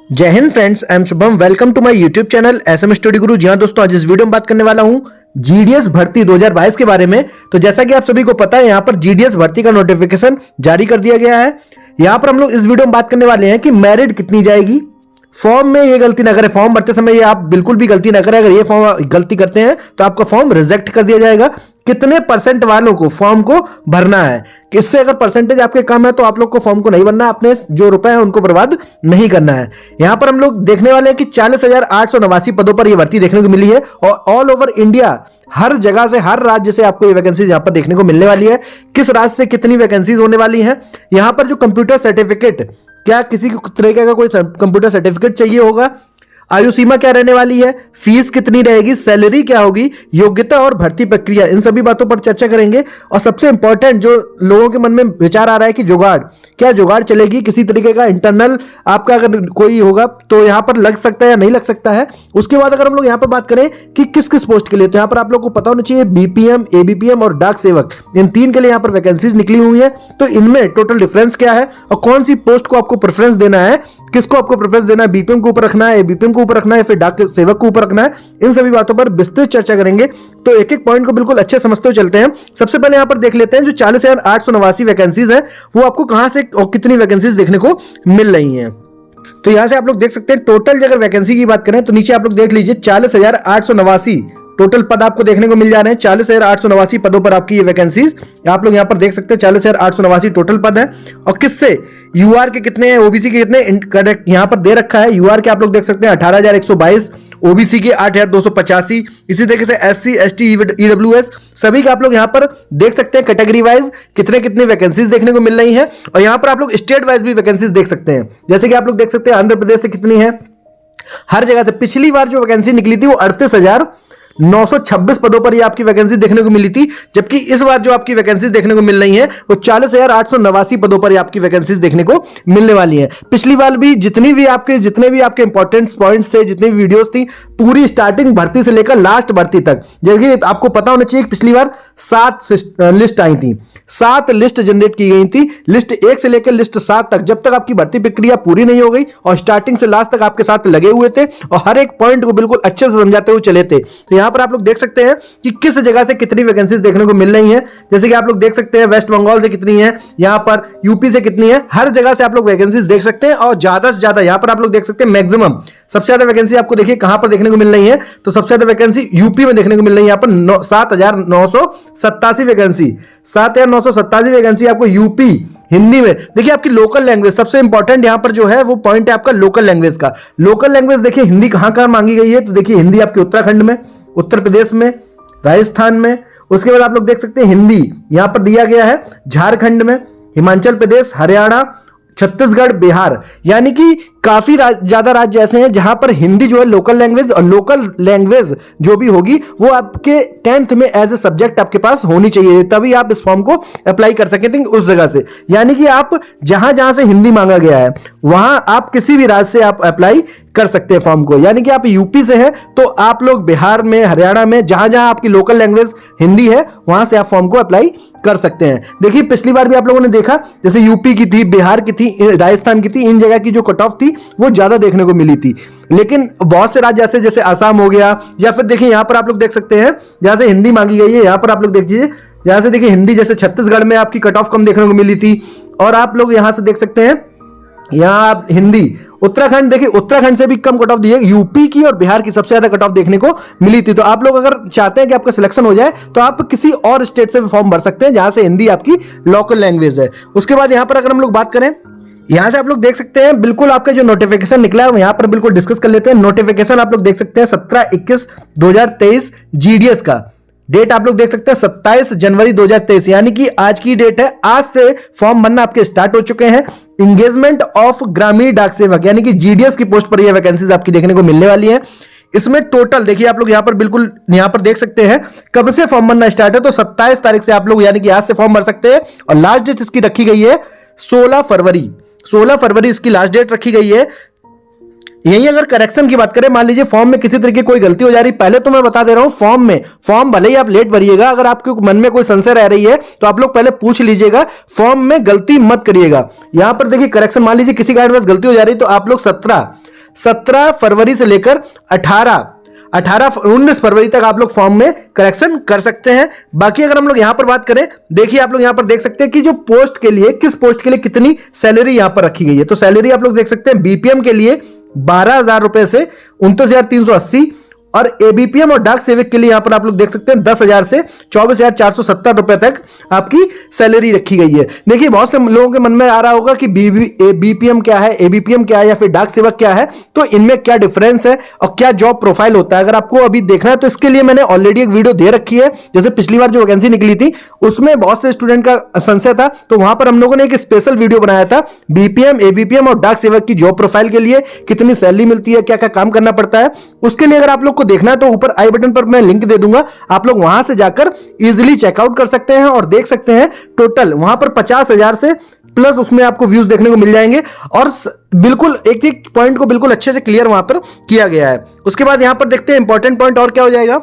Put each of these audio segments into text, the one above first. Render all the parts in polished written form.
जय Hind friends, I am Shubham. Welcome to my YouTube channel SM study Guru. जी हां दोस्तों, आज इस वीडियो में बात करने वाला हूं जीडीएस भर्ती 2022 के बारे में। तो जैसा कि आप सभी को पता है, यहां पर जीडीएस भर्ती का नोटिफिकेशन जारी कर दिया गया है। यहां पर हम लोग इस वीडियो में बात करने वाले हैं कि मेरिट कितनी जाएगी। फॉर्म में ये गलती ना करें, फॉर्म भरते समय ये आप बिल्कुल भी गलती ना करें। अगर ये फॉर्म गलती करते हैं तो आपका फॉर्म रिजेक्ट कर दिया जाएगा। कितने परसेंट वालों को फॉर्म को भरना है, इससे अगर परसेंटेज आपके कम है तो आप लोग को फॉर्म को नहीं भरना है। अपने जो रुपए हैं उनको बर्बाद नहीं करना है। यहां पर हम लोग देखने वाले हैं कि 40,889 पदों पर यह भर्ती देखने को मिली है और ऑल ओवर इंडिया हर जगह से, हर राज्य से आपको ये वैकेंसीज यहां पर देखने को मिलने वाली है। किस राज्य से कितनी वैकेंसीज होने वाली हैं। यहां पर जो कंप्यूटर सर्टिफिकेट, क्या किसी तरीके का कोई कंप्यूटर सर्टिफिकेट चाहिए होगा, आयु सीमा क्या रहने वाली है, फीस कितनी रहेगी, सैलरी क्या होगी, योग्यता और भर्ती प्रक्रिया, इन सभी बातों पर चर्चा करेंगे। और सबसे इंपॉर्टेंट जो लोगों के मन में विचार आ रहा है कि जुगाड़, क्या जुगाड़ चलेगी, किसी तरीके का इंटरनल आपका अगर कोई होगा तो यहां पर लग सकता है या नहीं लग सकता है। उसके बाद अगर हम लोग यहां पर बात करें कि किस किस पोस्ट के लिए, तो यहां पर आप लोग को पता होना चाहिए बीपीएम, एबीपीएम और डाक सेवक, इन तीन के लिए यहां पर वैकेंसीज निकली हुई है। तो इनमें टोटल डिफरेंस क्या है और कौन सी पोस्ट को आपको प्रेफरेंस देना है, किसको आपको प्रेफरेंस देना है, बीपीएम को ऊपर रखना है, एबीपीएम को ऊपर रखना है, फिर डाक सेवक को ऊपर रखना है, इन सभी बातों पर विस्तृत चर्चा करेंगे। तो एक एक पॉइंट को बिल्कुल अच्छे समझते हुए चलते हैं। सबसे पहले यहां पर देख लेते हैं जो 40,889 वैकेंसीज है वो आपको कहां से और कितनी वैकेंसीज देखने को मिल रही हैं। तो यहां से आप लोग देख सकते हैं टोटल अगर वैकेंसी की बात करें तो नीचे आप लोग देख लीजिए 40,889 टोटल पद आपको देखने को मिल जा रहे हैं। 40,889 पदों पर आपकी ये वैकेंसीज आप लोग यहां पर देख सकते हैं। 40,889 टोटल पद है और किससे, यूआर के कितने हैं, ओबीसी के कितने, करेक्ट यहां पर दे रखा है। यूआर के आप लोग देख सकते हैं 18,122, ओबीसी के 8,285, इसी तरीके से एससी, एसटी, ईडब्ल्यूएस सभी का आप लोग यहां पर देख सकते हैं कैटेगरी वाइज कितने कितने वैकेंसीज देखने को मिल रही हैं। और यहां पर आप लोग स्टेट वाइज भी वैकेंसीज देख सकते हैं। जैसे कि आप लोग देख सकते हैं आंध्र प्रदेश से कितनी है, हर जगह से। पिछली बार जो वैकेंसी निकली थी वो 38,926 पदों पर ये आपकी वैकेंसी देखने को मिली थी, जबकि इस बार जो आपकी वैकेंसी देखने को मिल रही है वो 40,889 पदों पर आपकी वैकेंसीज देखने को मिलने वाली है। पिछली बार भी जितने भी आपके इंपॉर्टेंट पॉइंट्स थे, जितनी भी वीडियोस थी, पूरी स्टार्टिंग भर्ती से लेकर लास्ट भर्ती तक, जैसे आपको पता होना चाहिए पिछली बार 7 लिस्ट आई थी, 7 लिस्ट जनरेट की गई थी। लिस्ट 1 से लेकर लिस्ट 7 तक, जब तक आपकी भर्ती प्रक्रिया पूरी नहीं हो गई और स्टार्टिंग से लास्ट तक आपके साथ लगे हुए थे और हर एक पॉइंट को बिल्कुल अच्छे से समझाते हुए चले थे। तो यहां पर आप लोग देख सकते हैं कि किस जगह से कितनी वैकेंसीज देखने को मिल रही हैं। जैसे कि आप लोग देख सकते हैं वेस्ट बंगाल से कितनी है, यहां पर यूपी से कितनी है, हर जगह से आप लोग वैकेंसीज देख सकते हैं। और ज्यादा से ज्यादा यहां पर आप लोग देख सकते हैं मैक्सिमम सबसे ज्यादा वैकेंसी आपको देखिए कहां पर देखने को मिल रही है, तो सबसे ज्यादा वैकेंसी यूपी में देखने को मिल रही है। यहां पर 7,987 वैकेंसी, 7,987 वैकेंसी आपको यूपी हिंदी में। देखिए आपकी लोकल लैंग्वेज सबसे इंपॉर्टेंट यहां पर जो है वो पॉइंट है आपका लोकल लैंग्वेज का। लोकल लैंग्वेज देखिए हिंदी कहां कहां मांगी गई है, तो देखिए हिंदी आपके उत्तराखंड में, उत्तर प्रदेश में, राजस्थान में। उसके बाद आप लोग देख सकते हैं हिंदी यहां पर दिया गया है झारखंड में, हिमाचल प्रदेश, हरियाणा, छत्तीसगढ़, बिहार, यानी कि काफी ज्यादा राज्य ऐसे हैं जहां पर हिंदी जो है लोकल लैंग्वेज, और लोकल लैंग्वेज जो भी होगी वो आपके 10th में एज ए सब्जेक्ट आपके पास होनी चाहिए, तभी आप इस फॉर्म को अप्लाई कर सकें उस जगह से। यानी कि आप जहां जहां से हिंदी मांगा गया है वहां आप किसी भी राज्य से आप अप्लाई कर सकते हैं फॉर्म को। यानी कि आप यूपी से हैं तो आप लोग बिहार में, हरियाणा में, जहां जहां आपकी लोकल लैंग्वेज हिंदी है वहां से आप फॉर्म को अप्लाई कर सकते हैं। देखिए पिछली बार भी आप लोगों ने देखा, जैसे यूपी की थी, बिहार की थी, राजस्थान की थी, इन जगह की जो कट ऑफ थी वो ज्यादा देखने को मिली थी। लेकिन बहुत से राज्य जैसे आसाम हो गया, या फिर देखिए यहां पर आप लोग देख सकते हैं जहां से हिंदी मांगी गई है, यहां पर आप लोग देखिए यहां से देखिए हिंदी, जैसे छत्तीसगढ़ में आपकी कट ऑफ कम देखने को मिली थी। और आप लोग यहां से देख सकते हैं यहां आप हिंदी, उत्तराखंड देखिए उत्तराखंड से भी कम कट ऑफ दी है, यूपी की और बिहार की सबसे ज्यादा कट ऑफ देखने को मिली थी। तो आप लोग अगर चाहते हैं कि आपका सिलेक्शन हो जाए तो आप किसी और स्टेट से भी फॉर्म भर सकते हैं जहां से हिंदी आपकी लोकल लैंग्वेज है। उसके बाद यहां पर अगर हम लोग बात करें, यहां से आप लोग देख सकते हैं बिल्कुल आपका जो नोटिफिकेशन निकला है यहां पर बिल्कुल डिस्कस कर लेते हैं। नोटिफिकेशन आप लोग देख सकते हैं 17/21/2023 जीडीएस का डेट आप लोग देख सकते हैं 27 जनवरी 2023, यानी कि आज की डेट है। आज से फॉर्म भरना आपके स्टार्ट हो चुके हैं। इंगेजमेंट ऑफ ग्रामीण डाक सेवक, यानी कि जीडीएस की पोस्ट पर यह वैकेंसीज आपकी देखने को मिलने वाली है। इसमें टोटल देखिए आप लोग यहां पर बिल्कुल यहां पर देख सकते हैं कब से फॉर्म भरना स्टार्ट है, तो 27 तारीख से आप लोग यानी कि आज से फॉर्म भर सकते हैं। और लास्ट डेट इसकी रखी गई है 16 फरवरी, 16 फरवरी इसकी लास्ट डेट रखी गई है। यही अगर करेक्शन की बात करें, मान लीजिए फॉर्म में किसी तरीके कोई गलती हो जा रही, पहले तो मैं बता दे रहा हूं फॉर्म भले ही आप लेट भरिएगा, अगर आपके मन में कोई संशय रह रही है तो आप लोग पहले पूछ लीजिएगा, फॉर्म में गलती मत करिएगा। यहां पर देखिए करेक्शन, मान लीजिए किसी का एडवांस गलती हो जा रही तो आप लोग 17 17 फरवरी से लेकर 19 फरवरी तक आप लोग फॉर्म में करेक्शन कर सकते हैं। बाकी अगर हम लोग यहां पर बात करें, देखिए आप लोग यहां पर देख सकते हैं कि जो पोस्ट के लिए, किस पोस्ट के लिए कितनी सैलरी यहां पर रखी गई है। तो सैलरी आप लोग देख सकते हैं बीपीएम के लिए 12,000 रुपए से 29,380 और एबीपीएम और डाक सेवक के लिए यहां पर आप लोग देख सकते हैं 10,000 से 24,470 रुपए तक आपकी सैलरी रखी गई है। देखिए बहुत से लोगों के मन में आ रहा होगा कि बीपीएम क्या है, एबीपीएम क्या है या फिर डाक सेवक क्या है, तो इनमें क्या डिफरेंस है और क्या जॉब प्रोफाइल होता है। अगर आपको अभी देखना है तो इसके लिए मैंने ऑलरेडी एक वीडियो दे रखी है। जैसे पिछली बार जो वैकेंसी निकली थी उसमें बहुत से स्टूडेंट का संशय था, तो वहां पर हम लोगों ने एक स्पेशल वीडियो बनाया था बीपीएम, एबीपीएम और डाक सेवक की जॉब प्रोफाइल के लिए, कितनी सैलरी मिलती है, क्या क्या काम करना पड़ता है। उसके लिए अगर आप लोग को देखना है तो ऊपर आई बटन पर मैं लिंक दे दूंगा, आप लोग वहां से जाकर इजीली चेकआउट कर सकते हैं और देख सकते हैं। टोटल वहां पर 50,000 से प्लस उसमें आपको व्यूज देखने को मिल जाएंगे और बिल्कुल एक एक पॉइंट को बिल्कुल अच्छे से क्लियर वहां पर किया गया है। उसके बाद यहां पर देखते हैं इंपॉर्टेंट पॉइंट और क्या हो जाएगा।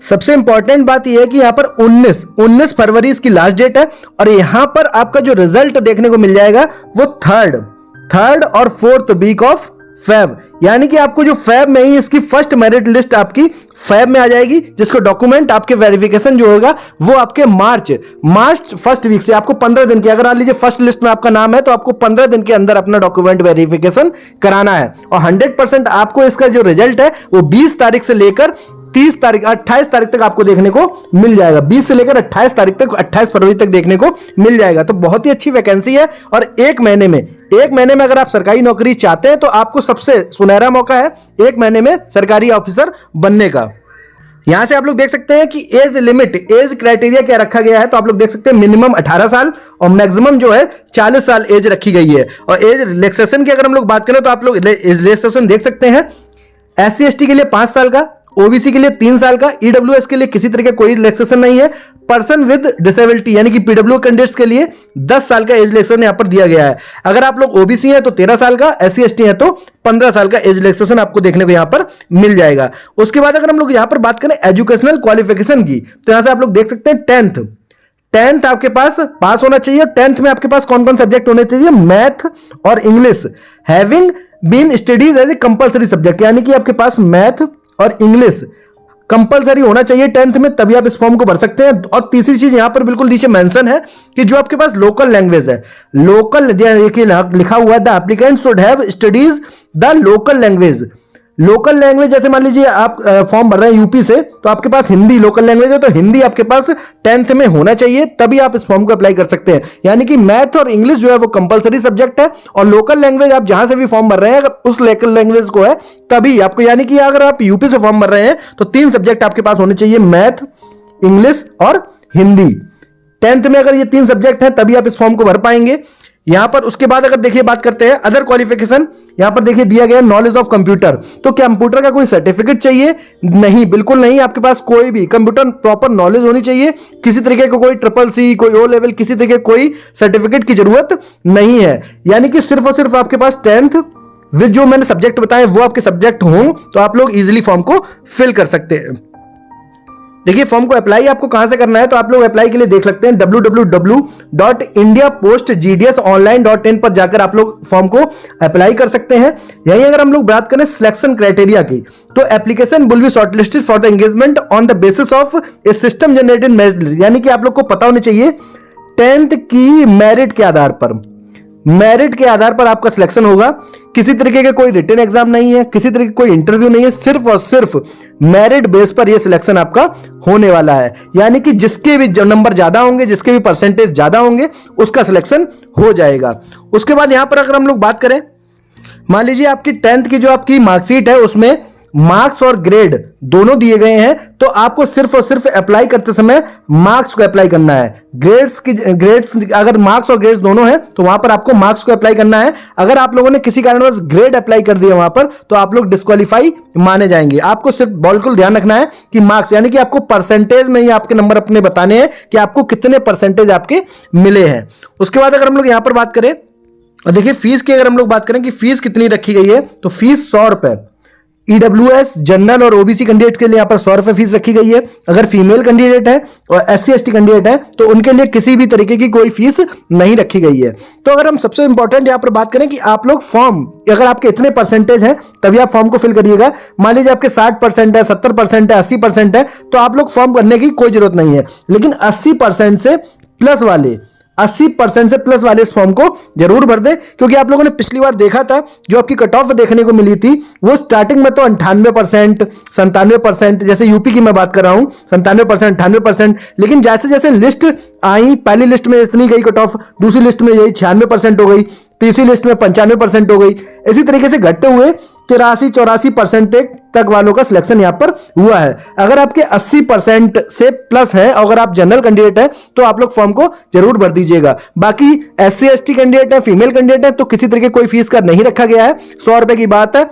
सबसे इंपॉर्टेंट बात यह है कि यहां पर 19 फरवरी इसकी लास्ट डेट है और यहां पर आपका जो रिजल्ट देखने को मिल जाएगा वो थर्ड और फोर्थ वीक ऑफ फेब, यानी कि आपको जो फेब में ही इसकी फर्स्ट मेरिट लिस्ट आपकी फेब में आ जाएगी, जिसको डॉक्यूमेंट आपके वेरिफिकेशन जो होगा वो आपके मार्च फर्स्ट वीक से आपको 15 दिन की, अगर मान लीजिए फर्स्ट लिस्ट में आपका नाम है तो आपको 15 दिन के अंदर अपना डॉक्यूमेंट वेरिफिकेशन कराना है और 100% आपको इसका जो रिजल्ट है वो 20 तारीख से लेकर 28 तारीख तक आपको देखने को मिल जाएगा। 20 से लेकर 28 तारीख तक, 28 फरवरी तक देखने को मिल जाएगा। तो बहुत ही अच्छी वैकेंसी है और एक महीने में अगर आप सरकारी नौकरी चाहते हैं तो आपको सबसे सुनहरा मौका है एक महीने में सरकारी ऑफिसर बनने का। यहां से आप लोग देख सकते हैं कि एज लिमिट, एज क्राइटेरिया क्या रखा गया है, तो आप लोग देख सकते हैं मिनिमम 18 साल और मैक्सिमम जो है 40 साल एज रखी गई है। और एज रिलैक्सेशन की अगर हम लोग बात करें तो आप लोग रिलैक्सेशन देख सकते हैं। SC/ST के लिए 5 साल का, ओबीसी के लिए 3 साल का, ईडब्ल्यूएस के लिए किसी तरह का कोई रिलैक्सेशन नहीं है। पर्सन विद डिसेबिलिटी यानी कि पीडब्ल्यू कैंडिडेट्स के लिए 10 साल का एज रिलैक्सेशन यहां पर दिया गया है। अगर आप लोग ओबीसी हैं तो 13 साल का, SC/ST हैं तो 15 साल का एज रिलैक्सेशन आपको देखने को यहां पर मिल जाएगा। उसके बाद अगर हम लोग यहां पर बात करें एजुकेशनल क्वालिफिकेशन की, तो यहां से आप लोग देख सकते हैं 10th आपके पास होना चाहिए। 10th में आपके पास कौन कौन सब्जेक्ट होने चाहिए, मैथ और English having been studies as a compulsory subject, यानी कि आपके पास मैथ और इंग्लिश कंपलसरी होना चाहिए 10th में, तभी आप इस फॉर्म को भर सकते हैं। और तीसरी चीज यहां पर बिल्कुल नीचे मेंशन है कि जो आपके पास लोकल लैंग्वेज है, लोकल लिखा हुआ है the applicant should have studies the local language. जैसे मान लीजिए आप फॉर्म भर रहे हैं यूपी से, तो आपके पास हिंदी लोकल लैंग्वेज है, तो हिंदी आपके पास 10th में होना चाहिए, तभी आप इस फॉर्म को अप्लाई कर सकते हैं। यानी कि मैथ और इंग्लिश जो है वो कंपलसरी सब्जेक्ट है और लोकल लैंग्वेज आप जहां से भी फॉर्म भर रहे हैं अगर उस लोकल लैंग्वेज को है तभी आपको, यानी कि अगर आप यूपी से फॉर्म भर रहे हैं तो 3 सब्जेक्ट आपके पास होने चाहिए, मैथ, इंग्लिश और हिंदी। 10th में अगर ये 3 सब्जेक्ट हैं तभी आप इस फॉर्म को भर पाएंगे यहां पर। उसके बाद अगर देखिए बात करते हैं अदर क्वालिफिकेशन, यहां पर देखिए दिया गया नॉलेज ऑफ कंप्यूटर। तो कंप्यूटर का कोई सर्टिफिकेट चाहिए? नहीं, बिल्कुल नहीं। आपके पास कोई भी कंप्यूटर प्रॉपर नॉलेज होनी चाहिए, किसी तरीके का कोई CCC, कोई O लेवल, किसी तरीके कोई सर्टिफिकेट की जरूरत नहीं है। यानी कि सिर्फ और सिर्फ आपके पास 10th विद जो मैंने सब्जेक्ट बताए वो आपके सब्जेक्ट हों तो आप लोग इजीली फॉर्म को फिल कर सकते हैं। देखिए फॉर्म को अप्लाई आपको कहां से करना है, तो आप लोग अप्लाई के लिए देख सकते हैं www.indiapostgdsonline.in पर जाकर आप लोग फॉर्म को अप्लाई कर सकते हैं। यही अगर हम लोग बात करें सिलेक्शन क्राइटेरिया की, तो application will be shortlisted for the engagement on the basis of A system generated merit list, यानी कि आप लोग को पता होनी चाहिए 10th की मेरिट के आधार पर आपका सिलेक्शन होगा। किसी तरीके के कोई रिटन एग्जाम नहीं है, किसी तरीके कोई इंटरव्यू नहीं है, सिर्फ और सिर्फ मेरिट बेस पर यह सिलेक्शन आपका होने वाला है। यानी कि जिसके भी नंबर ज्यादा होंगे, जिसके भी परसेंटेज ज्यादा होंगे, उसका सिलेक्शन हो जाएगा। उसके बाद यहां पर अगर हम लोग बात करें, मान लीजिए आपकी 10th की जो आपकी मार्कशीट है उसमें मार्क्स और ग्रेड दोनों दिए गए हैं, तो आपको सिर्फ और सिर्फ अप्लाई करते समय मार्क्स को अप्लाई करना है। ग्रेड्स अगर मार्क्स और ग्रेड्स दोनों हैं तो वहां पर आपको मार्क्स को अप्लाई करना है। अगर आप लोगों ने किसी कारणवश ग्रेड अप्लाई कर दिया वहां पर तो आप लोग डिस्क्वालीफाई माने जाएंगे। आपको सिर्फ बिल्कुल ध्यान रखना है कि मार्क्स, यानी कि आपको परसेंटेज में ही आपके नंबर अपने बताने हैं कि आपको कितने परसेंटेज आपके मिले हैं। उसके बाद अगर हम लोग यहां पर बात करें और देखिए फीस की अगर हम लोग बात करें कि फीस कितनी रखी गई है, तो फीस 100 रुपए ईडब्ल्यूएस, जनरल और ओबीसी कैंडिडेट के लिए यहाँ पर 100 रुपए फीस रखी गई है। अगर फीमेल कैंडिडेट है और SC/ST कैंडिडेट है तो उनके लिए किसी भी तरीके की कोई फीस नहीं रखी गई है। तो अगर हम सबसे इंपॉर्टेंट यहाँ पर बात करें कि आप लोग फॉर्म, अगर आपके इतने परसेंटेज हैं तभी आप फॉर्म को फिल करिएगा। मान लीजिए आपके 60% है, 70% है, 80% है, तो आप लोग फॉर्म भरने की कोई जरूरत नहीं है। लेकिन 80% से प्लस वाले, 80% से प्लस वाले इस फॉर्म को जरूर भर दे, क्योंकि आप लोगों ने पिछली बार देखा था जो आपकी कट ऑफ देखने को मिली थी वो स्टार्टिंग में तो 98%, 97%, जैसे यूपी की मैं बात कर रहा हूं 97%, 98%, लेकिन जैसे जैसे लिस्ट आई, पहली लिस्ट में इतनी गई कट ऑफ, दूसरी लिस्ट में यही 96% हो गई, तीसरी लिस्ट में 95% हो गई, इसी तरीके से घटते हुए 83-84% तक वालों का सिलेक्शन यहां पर हुआ है। अगर आपके 80% से प्लस है, अगर आप जनरल कैंडिडेट है तो आप लोग फॉर्म को जरूर भर दीजिएगा। बाकी SC/ST कैंडिडेट है, फीमेल कैंडिडेट है तो किसी तरीके कोई फीस का नहीं रखा गया है, 100 रुपए की बात है,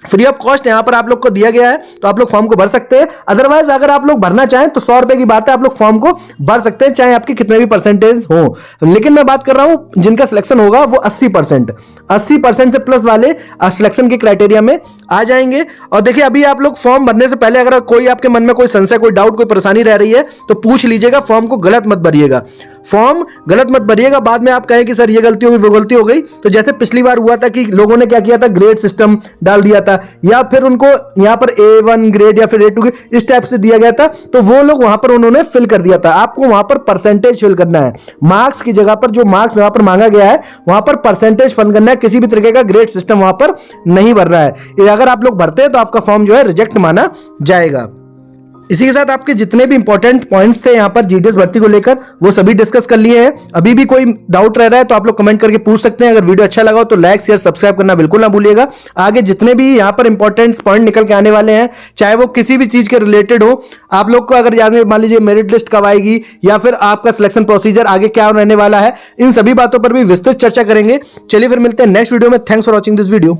फ्री ऑफ कॉस्ट यहां पर आप लोग को दिया गया है, तो आप लोग फॉर्म को भर सकते हैं। अदरवाइज अगर आप लोग भरना चाहें तो 100 रुपए की बात है, आप लोग फॉर्म को भर सकते हैं चाहे आपके कितने भी परसेंटेज हो। लेकिन मैं बात कर रहा हूं जिनका सिलेक्शन होगा वो 80% से प्लस वाले सिलेक्शन के क्राइटेरिया में आ जाएंगे। और देखिए अभी आप लोग फॉर्म भरने से पहले अगर कोई आपके मन में कोई संशय, कोई डाउट, कोई परेशानी रह रही है तो पूछ लीजिएगा। फॉर्म को गलत मत भरिएगा, फॉर्म गलत मत भरिएगा, बाद में आप कहें कि सर ये गलती हो गई, वो गलती हो गई। तो जैसे पिछली बार हुआ था कि लोगों ने क्या किया था, ग्रेड सिस्टम डाल दिया था, या फिर उनको यहाँ पर A1 ग्रेड या फिर A2 इस टाइप से दिया गया था, तो वो लोग वहां पर उन्होंने फिल कर दिया था। आपको वहां पर परसेंटेज फिल करना है, मार्क्स की जगह पर जो मार्क्स वहां पर मांगा गया है वहां पर परसेंटेज फिल करना है, किसी भी तरीके का ग्रेड सिस्टम वहां पर नहीं भर रहा है। अगर आप लोग भरते हैं तो आपका फॉर्म जो है रिजेक्ट माना जाएगा। इसी के साथ आपके जितने भी इंपॉर्टेंट पॉइंट्स थे यहाँ पर GDS भर्ती को लेकर वो सभी डिस्कस कर लिए हैं। अभी भी कोई डाउट रह रहा है तो आप लोग कमेंट करके पूछ सकते हैं। अगर वीडियो अच्छा लगा हो तो लाइक, शेयर, सब्सक्राइब करना बिल्कुल ना भूलिएगा। आगे जितने भी यहाँ पर इंपॉर्टेंट पॉइंट निकल के आने वाले हैं, चाहे वो किसी भी चीज के रिलेटेड हो, आप लोग को अगर जानने, मान लीजिए मेरिट लिस्ट कब आएगी या फिर आपका सिलेक्शन प्रोसीजर आगे क्या रहने वाला है, इन सभी बातों पर भी विस्तृत चर्चा करेंगे। चलिए फिर मिलते हैं नेक्स्ट वीडियो में। Thanks for watching this video.